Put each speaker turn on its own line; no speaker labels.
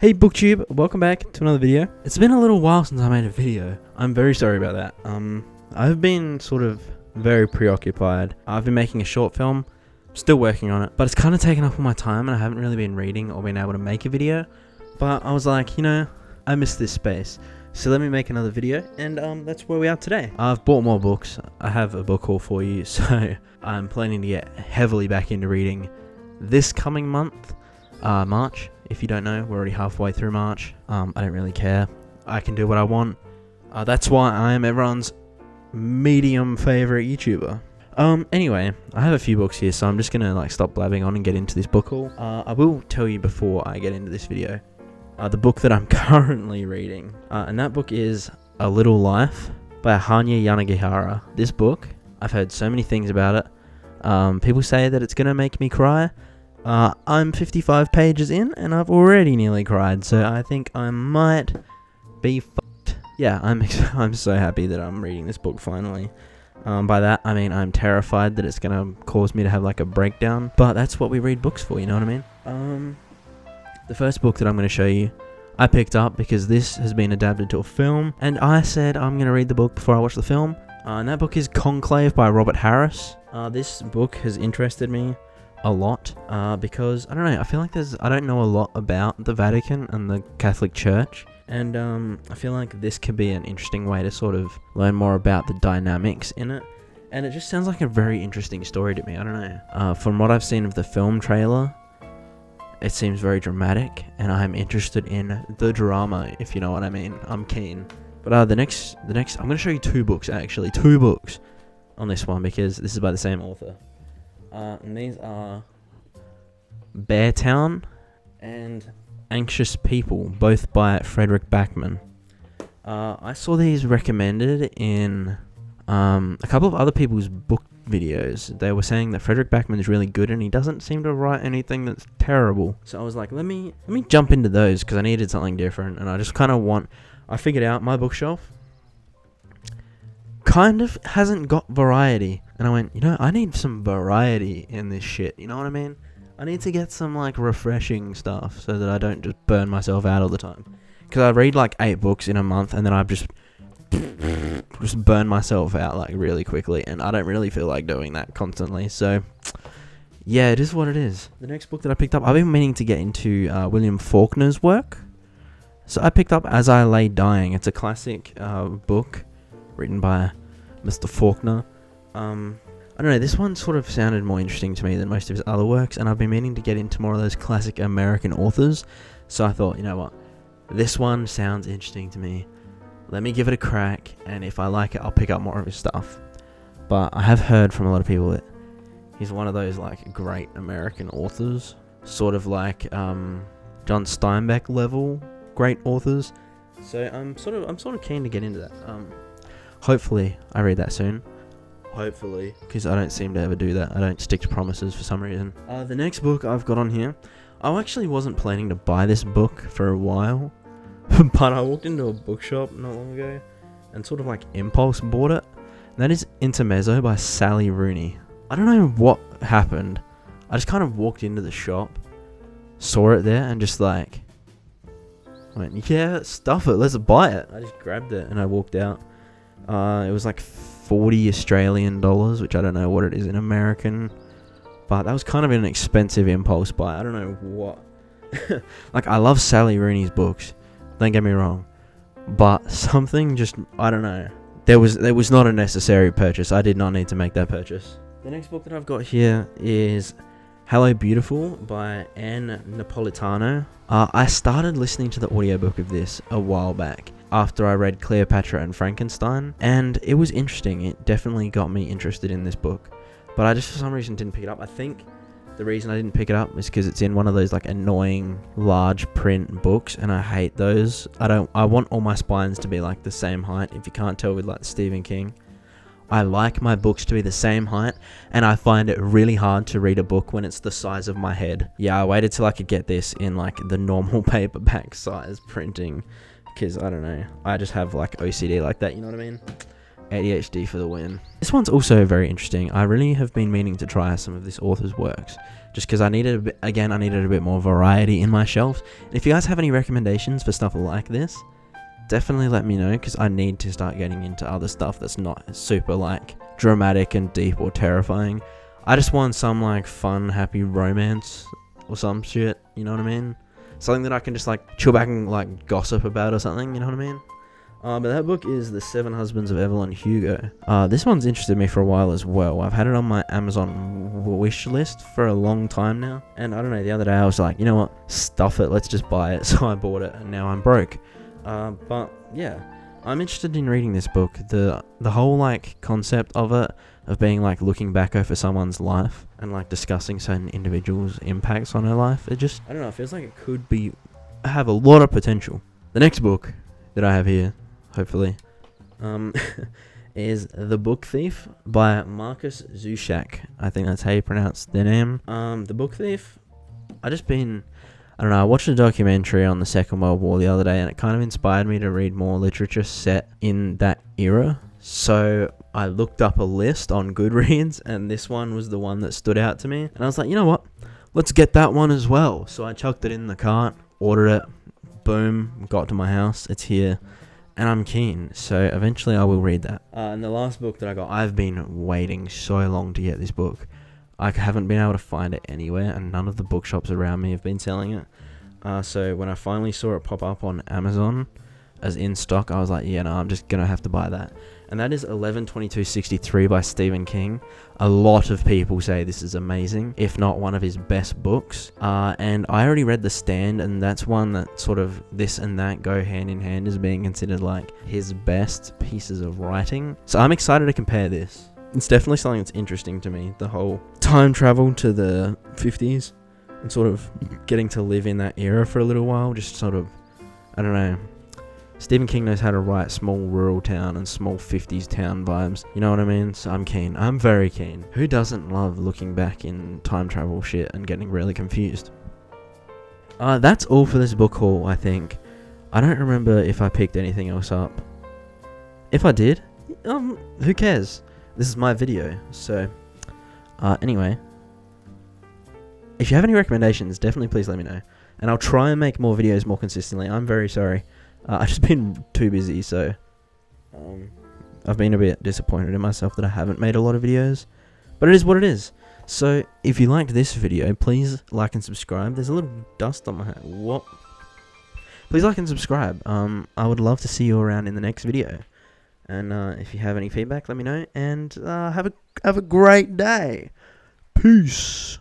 Hey BookTube, welcome back to another video. It's been a little while since I made a video. I'm very sorry about that. I've been sort of very preoccupied. I've been making a short film, still working on it, but it's kind of taken up all my time and I haven't really been reading or been able to make a video. But I was like, I miss this space. So let me make another video, and that's where we are today. I've bought more books. I have a book haul for you, so I'm planning to get heavily back into reading this coming month, March. If you don't know, we're already halfway through March. I don't really care. I can do what I want. That's why I am everyone's medium favorite YouTuber. Anyway, I have a few books here, so I'm just gonna stop blabbing on and get into this book haul. I will tell you before I get into this video, the book that I'm currently reading, and that book is A Little Life by Hanya Yanagihara. This book, I've heard so many things about it. People say that it's gonna make me cry. I'm 55 pages in, and I've already nearly cried, so I think I might be fucked. Yeah, I'm so happy that I'm reading this book finally. By that, I mean I'm terrified that it's gonna cause me to have a breakdown, but that's what we read books for, you know what I mean? The first book that I'm gonna show you, I picked up because this has been adapted to a film, and I said I'm gonna read the book before I watch the film, and that book is Conclave by Robert Harris. This book has interested me a lot, because I don't know, I feel like I don't know a lot about the Vatican and the Catholic Church, and I feel like this could be an interesting way to sort of learn more about the dynamics in it, and it just sounds like a very interesting story to me. I don't know, from what I've seen of the film trailer, it seems very dramatic, and I'm interested in the drama, if you know what I mean. I'm keen. But the next I'm going to show you two books on this one, because this is by the same author. And these are Beartown and Anxious People, both by Fredrik Backman. I saw these recommended in a couple of other people's book videos. They were saying that Fredrik Backman is really good, and he doesn't seem to write anything that's terrible. So I was like, let me jump into those, because I needed something different, and I just kind of I figured out my bookshelf kind of hasn't got variety, and I went, I need some variety in this shit, you know what I mean? I need to get some refreshing stuff so that I don't just burn myself out all the time, because I read 8 books in a month, and then I've just burn myself out really quickly, and I don't really feel like doing that constantly. So yeah, it is what it is. The next book that I picked up, I've been meaning to get into William Faulkner's work, so I picked up As I Lay Dying. It's a classic book written by Mr. Faulkner. I don't know, this one sort of sounded more interesting to me than most of his other works, and I've been meaning to get into more of those classic American authors, so I thought, you know what, this one sounds interesting to me. Let me give it a crack, and if I like it, I'll pick up more of his stuff. But I have heard from a lot of people that he's one of those great American authors, sort of John Steinbeck level great authors. So I'm sort of keen to get into that. Hopefully I read that soon. Hopefully, because I don't seem to ever do that. I don't stick to promises for some reason. The next book I've got on here, I actually wasn't planning to buy this book for a while. But I walked into a bookshop not long ago and sort of impulse bought it. And that is Intermezzo by Sally Rooney. I don't know what happened. I just kind of walked into the shop, saw it there, and just went, yeah, stuff it, let's buy it. I just grabbed it and I walked out. It was 40 Australian dollars, which I don't know what it is in American, but that was kind of an expensive impulse buy. I don't know what. I love Sally Rooney's books. Don't get me wrong, but something just, I don't know. There was not a necessary purchase. I did not need to make that purchase. The next book that I've got here is Hello Beautiful by Anne Napolitano. I started listening to the audiobook of this a while back after I read Cleopatra and Frankenstein, and it was interesting. It definitely got me interested in this book, but I just for some reason didn't pick it up. I think the reason I didn't pick it up is because it's in one of those annoying large print books, and I hate those. I want all my spines to be the same height. If you can't tell with Stephen King, I like my books to be the same height, and I find it really hard to read a book when it's the size of my head. Yeah, I waited till I could get this in the normal paperback size printing, because I don't know, I just have OCD like that, you know what I mean? ADHD for the win. This one's also very interesting. I really have been meaning to try some of this author's works, just because I needed a bit more variety in my shelves. And if you guys have any recommendations for stuff like this, definitely let me know, because I need to start getting into other stuff that's not super like dramatic and deep or terrifying. I just want some like fun, happy romance or some shit, you know what I mean? Something that I can just like chill back and like gossip about or something, you know what I mean? But that book is The Seven Husbands of Evelyn Hugo. This one's interested me for a while as well. I've had it on my Amazon wish list for a long time now. And I don't know, the other day I was like, you know what, stuff it, let's just buy it. So I bought it and now I'm broke. But yeah, I'm interested in reading this book. The whole like concept of it, of being like looking back over someone's life and like discussing certain individuals' impacts on her life. It just, I don't know, it feels like it could have a lot of potential. The next book that I have here, hopefully, is The Book Thief by Markus Zusak. I think that's how you pronounce the name. The Book Thief, I don't know, I watched a documentary on the Second World War the other day, and it kind of inspired me to read more literature set in that era. So I looked up a list on Goodreads, and this one was the one that stood out to me. And I was like, you know what? Let's get that one as well. So I chucked it in the cart, ordered it, boom, got to my house. It's here, and I'm keen. So eventually I will read that. And the last book that I got, I've been waiting so long to get this book. I haven't been able to find it anywhere, and none of the bookshops around me have been selling it. So when I finally saw it pop up on Amazon as in stock, I was like, yeah, no, I'm just going to have to buy that. And that is 11/22/63 by Stephen King. A lot of people say this is amazing, if not one of his best books. And I already read The Stand, and that's one that sort of this and that go hand in hand as being considered like his best pieces of writing. So I'm excited to compare this. It's definitely something that's interesting to me, the whole time travel to the 50s and sort of getting to live in that era for a little while. Just sort of, I don't know. Stephen King knows how to write small rural town and small 50s town vibes. You know what I mean? So I'm keen. I'm very keen. Who doesn't love looking back in time travel shit and getting really confused? That's all for this book haul, I think. I don't remember if I picked anything else up. If I did, who cares? This is my video. So, anyway. If you have any recommendations, definitely please let me know. And I'll try and make more videos more consistently. I'm very sorry. I've just been too busy, so I've been a bit disappointed in myself that I haven't made a lot of videos. But it is what it is. So, if you liked this video, please like and subscribe. There's a little dust on my hat. What? Please like and subscribe. I would love to see you around in the next video. And if you have any feedback, let me know. And have a great day. Peace.